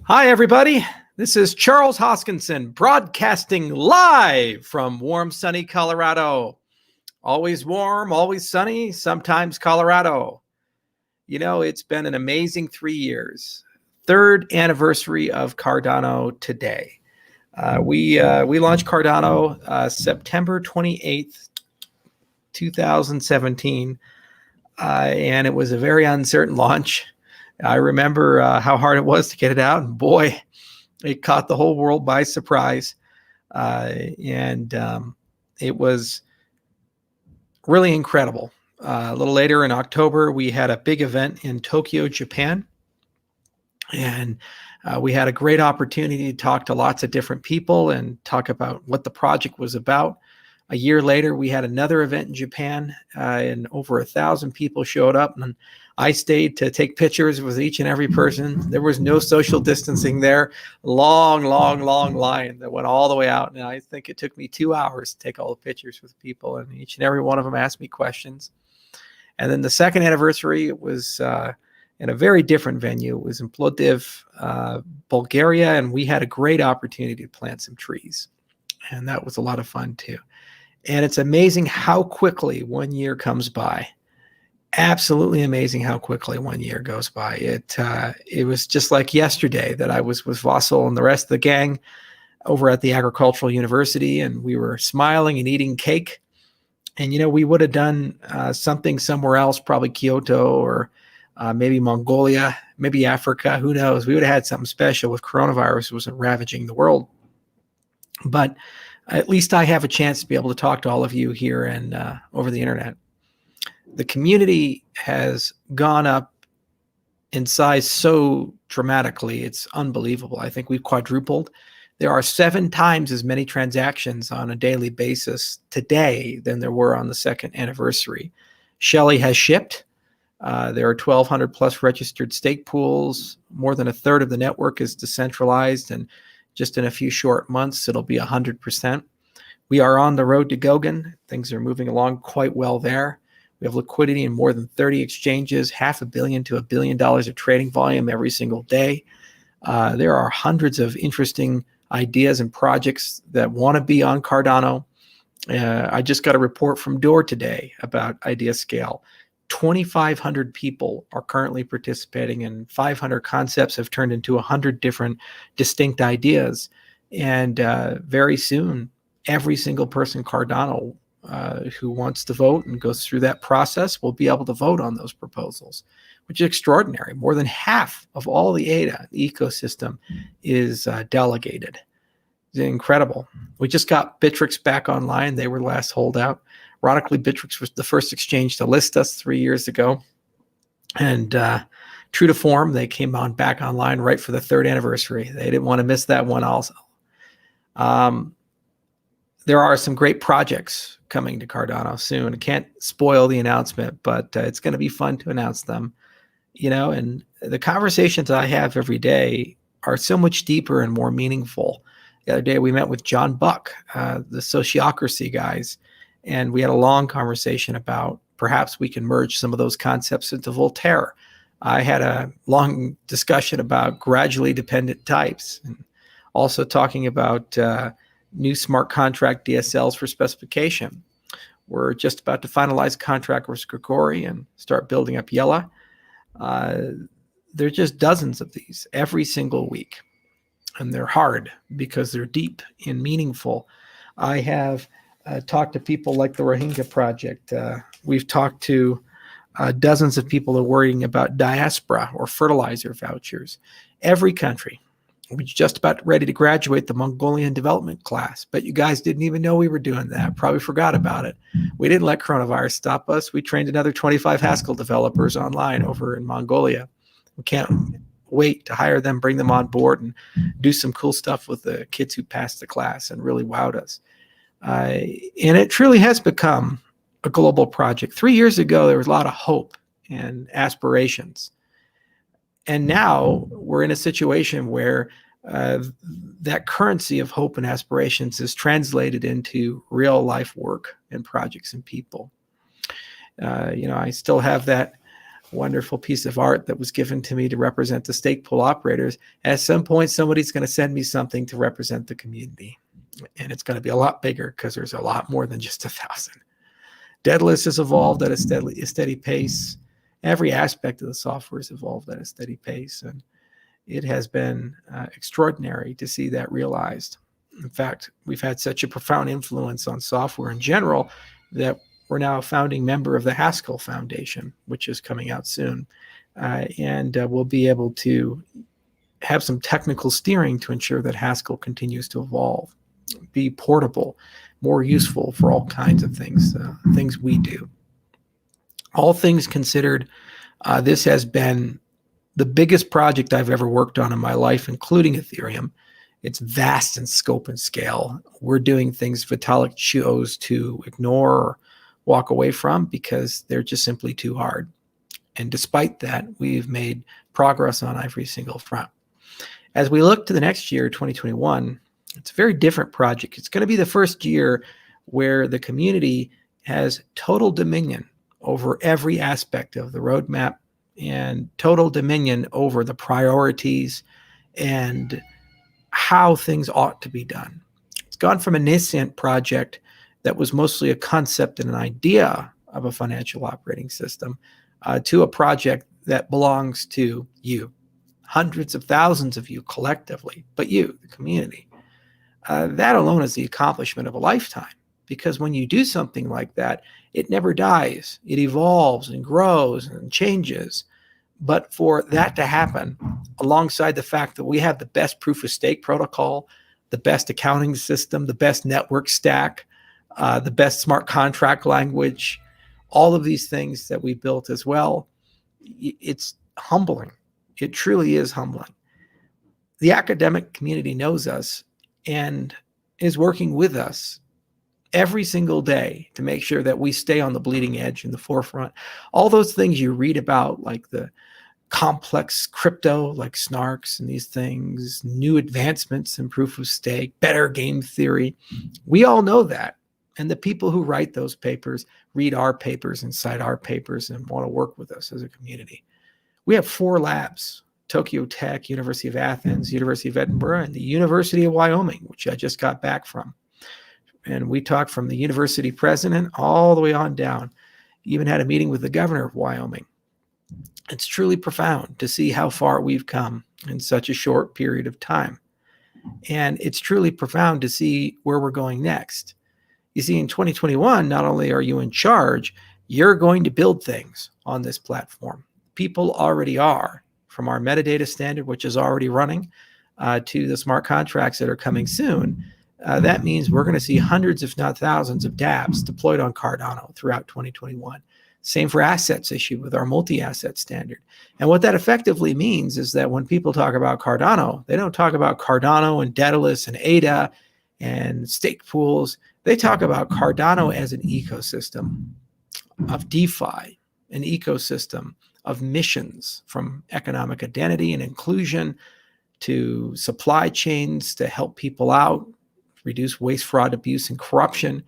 Hi, everybody. This is Charles Hoskinson broadcasting live from warm, sunny Colorado. Always warm, always sunny, sometimes Colorado. You know, it's been an amazing 3 years. Third anniversary of Cardano today. We launched Cardano September 28th, 2017, and it was a very uncertain launch. I remember how hard it was to get it out, and boy, it caught the whole world by surprise. And it was really incredible. A little later in October, we had a big event in Tokyo, Japan. And we had a great opportunity to talk to lots of different people and talk about what the project was about. A year later, we had another event in Japan, and over 1,000 people showed up. And I stayed to take pictures with each and every person. There was no social distancing there. Long line that went all the way out. And I think it took me 2 hours to take all the pictures with people. And each and every one of them asked me questions. And then the second anniversary, it was in a very different venue. It was in Plovdiv, Bulgaria. And we had a great opportunity to plant some trees. And that was a lot of fun too. And it's amazing how quickly 1 year comes by. Absolutely amazing how quickly 1 year goes by. It was just like yesterday that I was with Vassal and the rest of the gang over at the Agricultural University, and we were smiling and eating cake. And, you know, we would have done something somewhere else, probably Kyoto or maybe Mongolia, maybe Africa, who knows? We would have had something special if coronavirus wasn't ravaging the world. But at least I have a chance to be able to talk to all of you here and over the internet. The community has gone up in size so dramatically, it's unbelievable. I think we've quadrupled. There are 7 times as many transactions on a daily basis today than there were on the second anniversary. Shelley has shipped. There are 1,200 plus registered stake pools. More than a third of the network is decentralized, and just in a few short months, it'll be 100%. We are on the road to Goguen. Things are moving along quite well there. We have liquidity in more than 30 exchanges, $500 million to $1 billion of trading volume every single day. There are hundreds of interesting ideas and projects that want to be on Cardano. I just got a report from Door today about Idea Scale. 2,500 people are currently participating, and 500 concepts have turned into 100 different distinct ideas. And very soon, every single person Cardano who wants to vote and goes through that process will be able to vote on those proposals, which is extraordinary. More than half of all the ADA ecosystem is delegated. It's incredible. We just got Bittrex back online. They were the last holdout. Ironically, Bittrex was the first exchange to list us 3 years ago. And true to form, they came on back online right for the third anniversary. They didn't want to miss that one also. There are some great projects coming to Cardano soon. I can't spoil the announcement, but it's going to be fun to announce them. You know, and the conversations I have every day are so much deeper and more meaningful. The other day we met with John Buck, the sociocracy guys, and we had a long conversation about perhaps we can merge some of those concepts into Voltaire. I had a long discussion about gradually dependent types, and also talking about new smart contract DSLs for specification. We're just about to finalize contract with Grigori and start building up Yella. There are just dozens of these every single week. And they're hard because they're deep and meaningful. I have talked to people like the Rohingya Project. We've talked to dozens of people that are worrying about diaspora or fertilizer vouchers. Every country. We're just about ready to graduate the Mongolian development class, but you guys didn't even know we were doing that. Probably forgot about it. We didn't let coronavirus stop us. We trained another 25 Haskell developers online over in Mongolia. We can't wait to hire them, bring them on board, and do some cool stuff with the kids who passed the class and really wowed us. And it truly has become a global project. 3 years ago, there was a lot of hope and aspirations. And now we're in a situation where that currency of hope and aspirations is translated into real life work and projects and people. I still have that wonderful piece of art that was given to me to represent the stake pool operators. At some point, somebody's going to send me something to represent the community. And it's going to be a lot bigger because there's a lot more than just 1,000. Daedalus has evolved at a steady pace. Every aspect of the software has evolved at a steady pace. And it has been extraordinary to see that realized. In fact, we've had such a profound influence on software in general that we're now a founding member of the Haskell Foundation, which is coming out soon. And we'll be able to have some technical steering to ensure that Haskell continues to evolve, be portable, more useful for all kinds of things, things we do. All things considered, this has been the biggest project I've ever worked on in my life, including Ethereum. It's vast in scope and scale. We're doing things Vitalik chose to ignore or walk away from because they're just simply too hard. And despite that, we've made progress on every single front. As we look to the next year, 2021, it's a very different project. It's going to be the first year where the community has total dominion over every aspect of the roadmap and total dominion over the priorities and how things ought to be done. It's gone from a nascent project that was mostly a concept and an idea of a financial operating system to a project that belongs to you, hundreds of thousands of you collectively, but you, the community. That alone is the accomplishment of a lifetime, because when you do something like that, it never dies. It evolves and grows and changes. But for that to happen, alongside the fact that we have the best proof of stake protocol, the best accounting system, the best network stack, the best smart contract language, all of these things that we built as well, it's humbling. It truly is humbling. The academic community knows us and is working with us every single day to make sure that we stay on the bleeding edge in the forefront. All those things you read about, like the complex crypto, like snarks and these things, new advancements in proof of stake, better game theory, we all know that. And the people who write those papers read our papers and cite our papers and want to work with us as a community. We have 4 labs: Tokyo Tech, University of Athens, University of Edinburgh, and the University of Wyoming, which I just got back from. And we talked from the university president all the way on down. Even had a meeting with the governor of Wyoming. It's truly profound to see how far we've come in such a short period of time. And it's truly profound to see where we're going next. You see, in 2021, not only are you in charge, you're going to build things on this platform. People already are, from our metadata standard, which is already running, to the smart contracts that are coming soon. That means we're going to see hundreds, if not thousands, of dApps deployed on Cardano throughout 2021. Same for assets issued with our multi-asset standard. And what that effectively means is that when people talk about Cardano, they don't talk about Cardano and Daedalus and ADA and stake pools. They talk about Cardano as an ecosystem of DeFi, an ecosystem of missions, from economic identity and inclusion to supply chains to help people out, reduce waste, fraud, abuse, and corruption,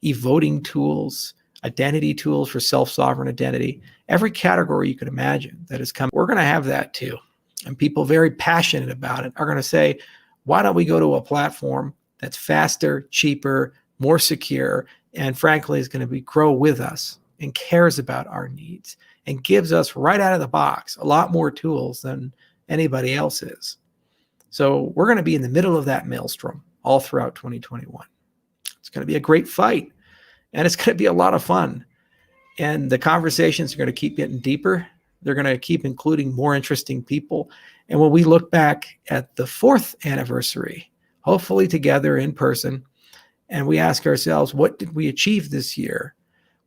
e-voting tools, identity tools for self-sovereign identity, every category you could imagine that has come. We're going to have that too. And people very passionate about it are going to say, why don't we go to a platform that's faster, cheaper, more secure, and frankly is going to grow with us and cares about our needs and gives us right out of the box a lot more tools than anybody else is. So we're going to be in the middle of that maelstrom all throughout 2021. It's going to be a great fight, and it's going to be a lot of fun. And the conversations are going to keep getting deeper. They're going to keep including more interesting people. And when we look back at the 4th anniversary, hopefully together in person, and we ask ourselves, what did we achieve this year?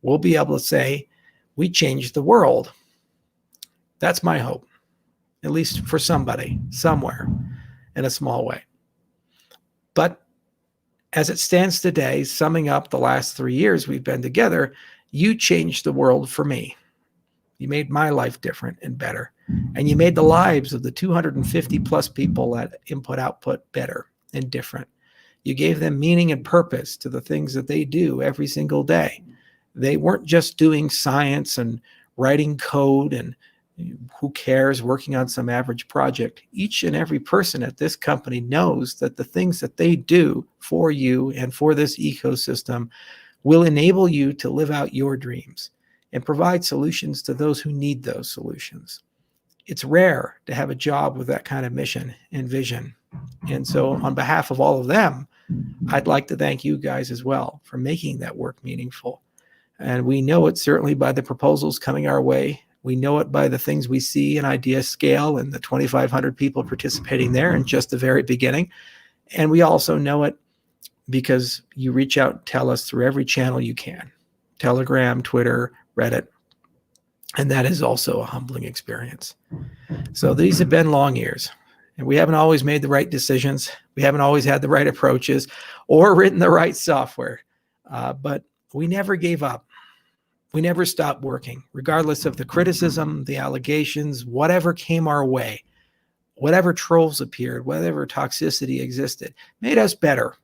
We'll be able to say, we changed the world. That's my hope, at least for somebody, somewhere, in a small way. But as it stands today, summing up the last 3 years we've been together, you changed the world for me. You made my life different and better. And you made the lives of the 250 plus people at Input Output better and different. You gave them meaning and purpose to the things that they do every single day. They weren't just doing science and writing code and who cares, working on some average project. Each and every person at this company knows that the things that they do for you and for this ecosystem will enable you to live out your dreams and provide solutions to those who need those solutions. It's rare to have a job with that kind of mission and vision. And so on behalf of all of them, I'd like to thank you guys as well for making that work meaningful. And we know it certainly by the proposals coming our way. We know it by the things we see in Idea Scale and the 2,500 people participating there in just the very beginning. And we also know it because you reach out and tell us through every channel you can. Telegram, Twitter, Reddit. And that is also a humbling experience. So these have been long years. And we haven't always made the right decisions. We haven't always had the right approaches or written the right software. But we never gave up. We never stopped working, regardless of the criticism, the allegations, whatever came our way, whatever trolls appeared, whatever toxicity existed, made us better.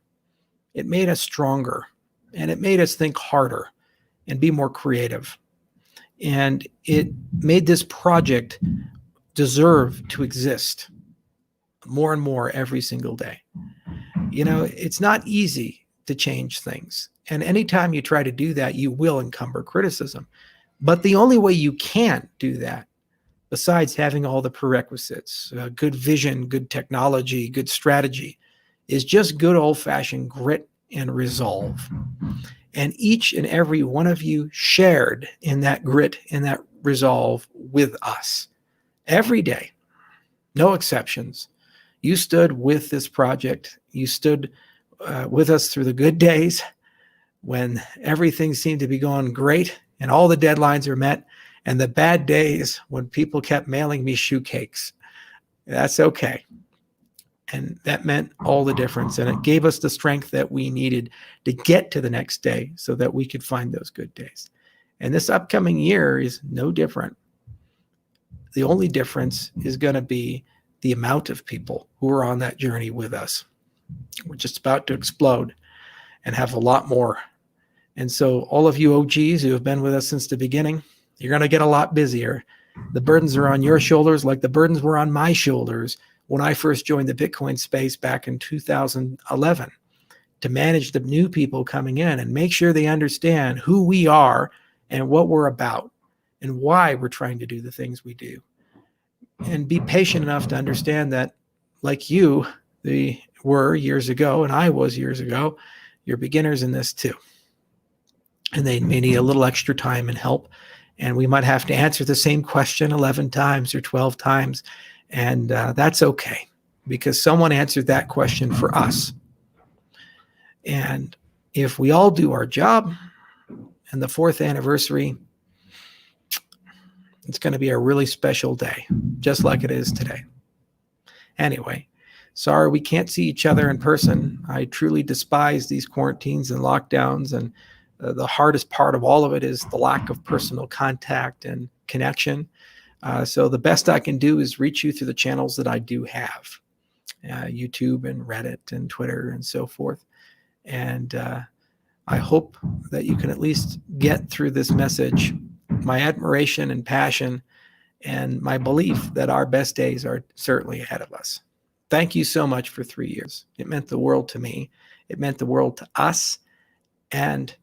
It made us stronger, and it made us think harder and be more creative. And it made this project deserve to exist more and more every single day. You know, it's not easy to change things. And anytime you try to do that, you will encumber criticism. But the only way you can do that, besides having all the prerequisites, good vision, good technology, good strategy, is just good old-fashioned grit and resolve. And each and every one of you shared in that grit and that resolve with us every day, no exceptions. You stood with this project. You stood with us through the good days when everything seemed to be going great and all the deadlines are met, and the bad days when people kept mailing me shoe cakes. That's okay. And that meant all the difference. And it gave us the strength that we needed to get to the next day so that we could find those good days. And this upcoming year is no different. The only difference is going to be the amount of people who are on that journey with us. We're just about to explode and have a lot more. And so all of you OGs who have been with us since the beginning, you're going to get a lot busier. The burdens are on your shoulders like the burdens were on my shoulders when I first joined the Bitcoin space back in 2011, to manage the new people coming in and make sure they understand who we are and what we're about and why we're trying to do the things we do. And be patient enough to understand that, like you were years ago, and I was years ago, you're beginners in this too. And they may need a little extra time and help. And we might have to answer the same question 11 times or 12 times. And that's okay, because someone answered that question for us. And if we all do our job, and the 4th anniversary, it's going to be a really special day, just like it is today. Anyway, sorry we can't see each other in person. I truly despise these quarantines and lockdowns, and the hardest part of all of it is the lack of personal contact and connection. So the best I can do is reach you through the channels that I do have, YouTube and Reddit and Twitter and so forth. And I hope that you can at least get through this message my admiration and passion and my belief that our best days are certainly ahead of us. Thank you so much for 3 years. It meant the world to me. It meant the world to us. And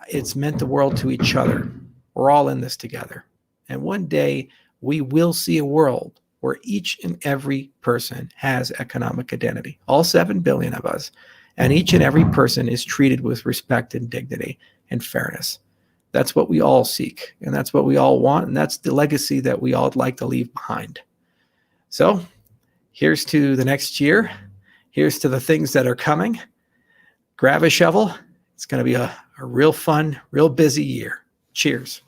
it's meant the world to each other. We're all in this together. And one day we will see a world where each and every person has economic identity, all 7 billion of us, and each and every person is treated with respect and dignity and fairness. That's what we all seek, and that's what we all want, and that's the legacy that we all would like to leave behind. So here's to the next year. Here's to the things that are coming. Grab a shovel. It's going to be a real fun, real busy year. Cheers.